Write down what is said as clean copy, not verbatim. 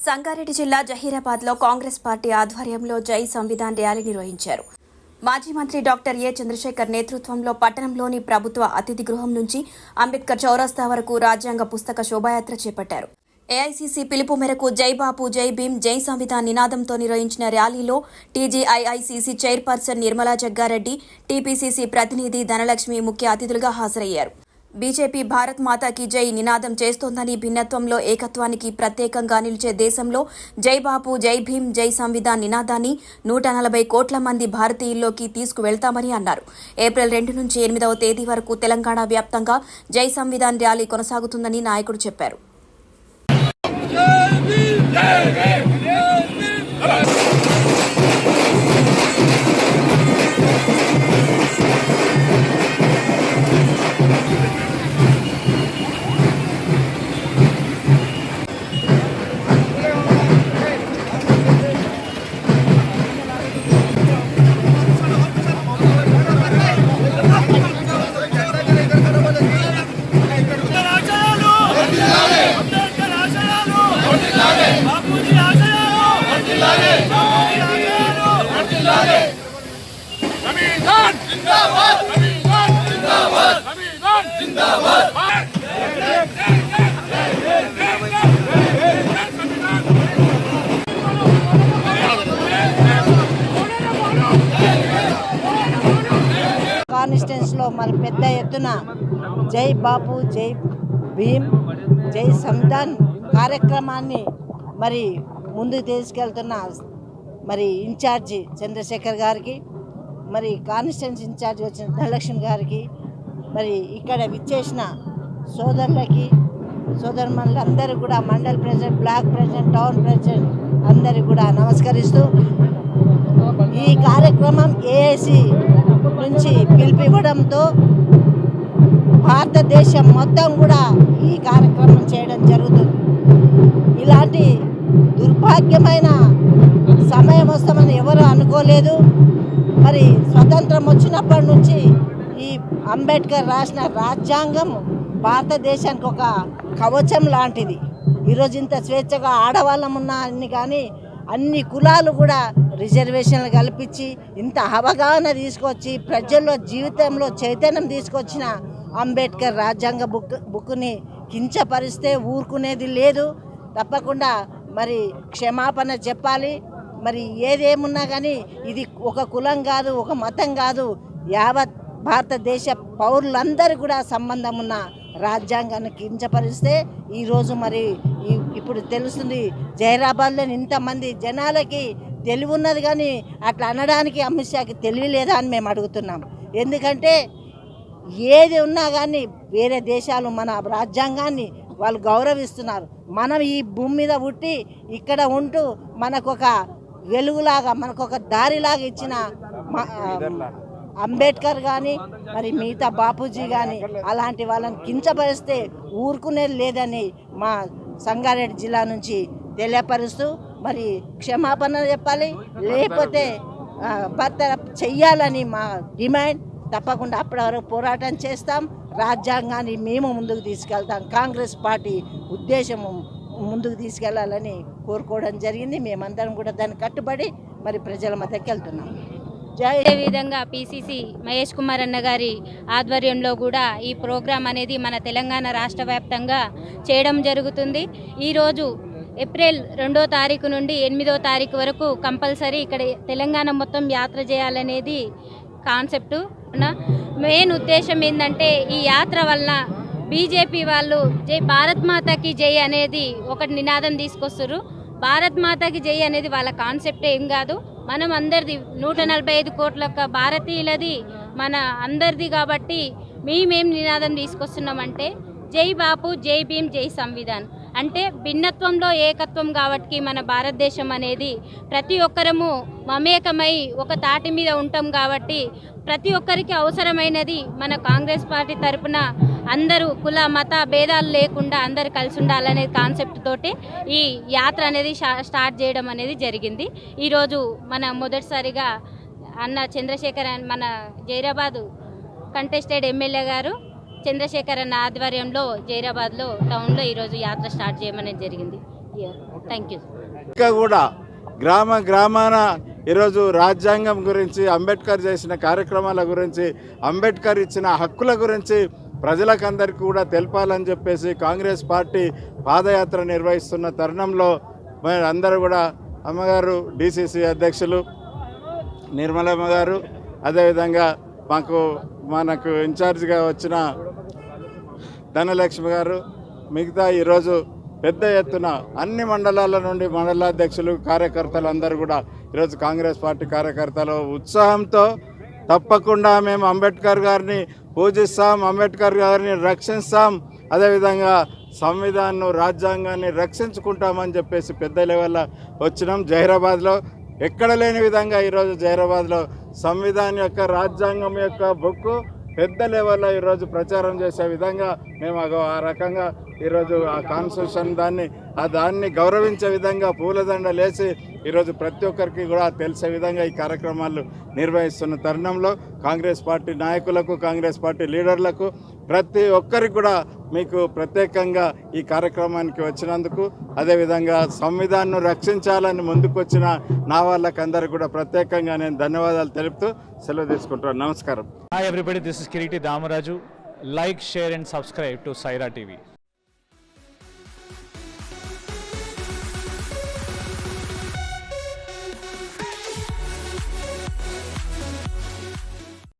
సంగారెడ్డి జిల్లా జహీరాబాద్లో కాంగ్రెస్ పార్టీ ఆధ్వర్యంలో జై సంవిధాన్ ర్యాలీ నిర్వహించారు. మాజీ మంత్రి డాక్టర్ ఏ చంద్రశేఖర్ నేతృత్వంలో పట్టణంలోని ప్రభుత్వ అతిథి గృహం నుంచి అంబేద్కర్ చౌరస్తా వరకు రాజ్యాంగ పుస్తక శోభాయాత్ర చేపట్టారు. ఏఐసీసీ పిలుపు మేరకు జై బాపు జై భీమ్ జై సంవిధాన్ నినాదంతో నిర్వహించిన ర్యాలీలో టీజీఐఐసీసీ చైర్పర్సన్ నిర్మలా జగ్గారెడ్డి, టీపీసీసీ ప్రతినిధి ధనలక్ష్మి ముఖ్య అతిథులుగా హాజరయ్యారు. బీజేపీ భారత్ మాతాకి జై నినాదం చేస్తోందని, భిన్నత్వంలో ఏకత్వానికి ప్రత్యేకంగా నిలిచే దేశంలో జై బాపు జై భీమ్ జై సంవిధాన్ నినాదాన్ని 140 కోట్ల మంది భారతీయుల్లోకి తీసుకువెళ్తామని అన్నారు. ఏప్రిల్ 2 నుంచి 8వ తేదీ వరకు తెలంగాణ వ్యాప్తంగా జై సంవిధాన్ ర్యాలీ కొనసాగుతుందని నాయకుడు చెప్పారు. కాన్స్టిట్యూన్సీలో మరి పెద్ద ఎత్తున జై బాపు జై భీమ్ జై సంవిధాన్ కార్యక్రమాన్ని మరి ముందుకు తీసుకెళ్తున్న మరి ఇన్ఛార్జి చంద్రశేఖర్ గారికి, మరి కాన్స్టిట్యూన్సీ ఇన్ఛార్జి వచ్చిన ధనలక్ష్మి గారికి, మరి ఇక్కడ విచ్చేసిన సోదరులకి సోదరుమణులందరూ కూడా mandal president, block president, town president అందరికీ కూడా నమస్కరిస్తూ ఈ కార్యక్రమం ఏఐసి నుంచి పిలిపివ్వడంతో భారతదేశం మొత్తం కూడా ఈ కార్యక్రమం చేయడం జరుగుతుంది. ఇలాంటి దుర్భాగ్యమైన సమయం వస్తామని ఎవరు అనుకోలేదు. మరి స్వతంత్రం వచ్చినప్పటి నుంచి ఈ అంబేద్కర్ రాసిన రాజ్యాంగం భారతదేశానికి ఒక కవచం లాంటిది. ఈరోజు ఇంత స్వేచ్ఛగా ఆడవాళ్ళం ఉన్నాన్ని కానీ అన్ని కులాలు కూడా రిజర్వేషన్లు కల్పించి ఇంత అవగాహన తీసుకొచ్చి ప్రజల్లో జీవితంలో చైతన్యం తీసుకొచ్చిన అంబేద్కర్ రాజ్యాంగ బుక్ని కించపరిస్తే ఊరుకునేది లేదు. తప్పకుండా మరి క్షమాపణ చెప్పాలి. మరి ఏదేమున్నా కానీ ఇది ఒక కులం కాదు, ఒక మతం కాదు, యావత్ భారతదేశ పౌరులందరూ కూడా సంబంధం ఉన్న రాజ్యాంగాన్ని కించపరిస్తే ఈరోజు మరి ఇప్పుడు తెలుస్తుంది జహీరాబాద్లో ఇంతమంది జనాలకి తెలివి ఉన్నది కానీ అట్లా అనడానికి అమిత్ షాకి తెలివి లేదా అని మేము అడుగుతున్నాం. ఎందుకంటే ఏది ఉన్నా కానీ వేరే దేశాలు మన రాజ్యాంగాన్ని వాళ్ళు గౌరవిస్తున్నారు. మనం ఈ భూమి మీద పుట్టి ఇక్కడ ఉంటూ మనకొక వెలుగులాగా మనకొక దారిలాగా ఇచ్చిన అంబేద్కర్ కానీ మరి మిగతా బాపూజీ కానీ అలాంటి వాళ్ళని కించపరిస్తే ఊరుకునేది లేదని మా సంగారెడ్డి జిల్లా నుంచి తెలియపరుస్తూ మరి క్షమాపణ చెప్పాలి, లేకపోతే బర్తరఫ్ చెయ్యాలని మా డిమాండ్. తప్పకుండా అప్పటి వరకు పోరాటం చేస్తాం. రాజ్యాంగాన్ని మేము ముందుకు తీసుకెళ్తాం. కాంగ్రెస్ పార్టీ ఉద్దేశము ముందుకు తీసుకెళ్లాలని కోరుకోవడం జరిగింది. మేమందరం కూడా దాన్ని కట్టుబడి మరి ప్రజల మధ్యకి వెళ్తున్నాం. అదేవిధంగా పీసీసీ మహేష్ కుమార్ అన్న గారి ఆధ్వర్యంలో కూడా ఈ ప్రోగ్రాం అనేది మన తెలంగాణ రాష్ట్ర వ్యాప్తంగా చేయడం జరుగుతుంది. ఈరోజు ఏప్రిల్ 2వ తారీఖు నుండి 8వ తారీఖు వరకు కంపల్సరీ ఇక్కడ తెలంగాణ మొత్తం యాత్ర చేయాలనేది కాన్సెప్టు. మెయిన్ ఉద్దేశం ఏంటంటే ఈ యాత్ర వల్ల బీజేపీ వాళ్ళు జై భారత్ మాతాకి జై అనేది ఒకటి నినాదం తీసుకొస్తారు. భారత్ మాతాకి జై అనేది వాళ్ళ కాన్సెప్ట్ ఏం కాదు, మనం అందరిది 145 కోట్ల భారతీయులది మన అందరిది. కాబట్టి మేమేం నినాదం తీసుకొస్తున్నామంటే జై బాపు జై భీమ్ జై సంవిధాన్ అంటే భిన్నత్వంలో ఏకత్వం. కాబట్టి మన భారతదేశం అనేది ప్రతి ఒక్కరము మమేకమై ఒక తాటి మీద ఉంటాం. కాబట్టి ప్రతి ఒక్కరికి అవసరమైనది మన కాంగ్రెస్ పార్టీ తరపున అందరూ కుల మత భేదాలు లేకుండా అందరు కలిసి ఉండాలనే కాన్సెప్ట్ తోటి ఈ యాత్ర అనేది స్టార్ట్ చేయడం అనేది జరిగింది. ఈరోజు మన మొదటిసారిగా అన్న చంద్రశేఖర్ మన జహీరాబాద్ కంటెస్టెడ్ ఎమ్మెల్యే గారు చంద్రశేఖర్ అన్న ఆధ్వర్యంలో జహీరాబాద్లో టౌన్లో ఈరోజు యాత్ర స్టార్ట్ చేయమనేది జరిగింది. ఇయర్. Thank you. ఇంకా కూడా గ్రామాన ఈరోజు రాజ్యాంగం గురించి, అంబేద్కర్ చేసిన కార్యక్రమాల గురించి, అంబేద్కర్ ఇచ్చిన హక్కుల గురించి ప్రజలకందరికీ కూడా తెలపాలని చెప్పేసి కాంగ్రెస్ పార్టీ పాదయాత్ర నిర్వహిస్తున్న తరుణంలో మరి అందరూ కూడా అమ్మగారు డిసిసి అధ్యక్షులు నిర్మలమ్మ గారు, అదేవిధంగా మనకు ఇన్ఛార్జిగా వచ్చిన ధనలక్ష్మి గారు, మిగతా ఈరోజు పెద్ద ఎత్తున అన్ని మండలాల నుండి మండలాధ్యక్షులు, కార్యకర్తలు అందరూ కూడా ఈరోజు కాంగ్రెస్ పార్టీ కార్యకర్తలు ఉత్సాహంతో తప్పకుండా మేము అంబేద్కర్ గారిని పూజిస్తాం, అంబేద్కర్ గారిని రక్షిస్తాం, అదేవిధంగా సంవిధానం రాజ్యాంగాన్ని రక్షించుకుంటామని చెప్పేసి పెద్ద లెవెల్లో వచ్చినాం. జహీరాబాద్లో ఎక్కడ లేని విధంగా ఈరోజు జహీరాబాద్లో సంవిధానం యొక్క, రాజ్యాంగం యొక్క బుక్ పెద్ద లెవెల్లో ఈరోజు ప్రచారం చేసే విధంగా మేము ఆ రకంగా ఈరోజు ఆ కాన్స్టిట్యూషన్ దాన్ని గౌరవించే విధంగా పూలదండలు వేసి ఈరోజు ప్రతి ఒక్కరికి కూడా తెలిసే విధంగా ఈ కార్యక్రమాలు నిర్వహిస్తున్న తరుణంలో కాంగ్రెస్ పార్టీ నాయకులకు, కాంగ్రెస్ పార్టీ లీడర్లకు, ప్రతి ఒక్కరికి కూడా మీకు ప్రత్యేకంగా ఈ కార్యక్రమానికి వచ్చినందుకు, అదేవిధంగా సంవిధానం రక్షించాలని ముందుకొచ్చిన నా వాళ్ళకందరికీ కూడా ప్రత్యేకంగా నేను ధన్యవాదాలు తెలుపుతూ సెలవు తీసుకుంటున్నాను. నమస్కారం. Hi everybody, this is Kiriti Damaraju. Like, share and subscribe to Saira TV.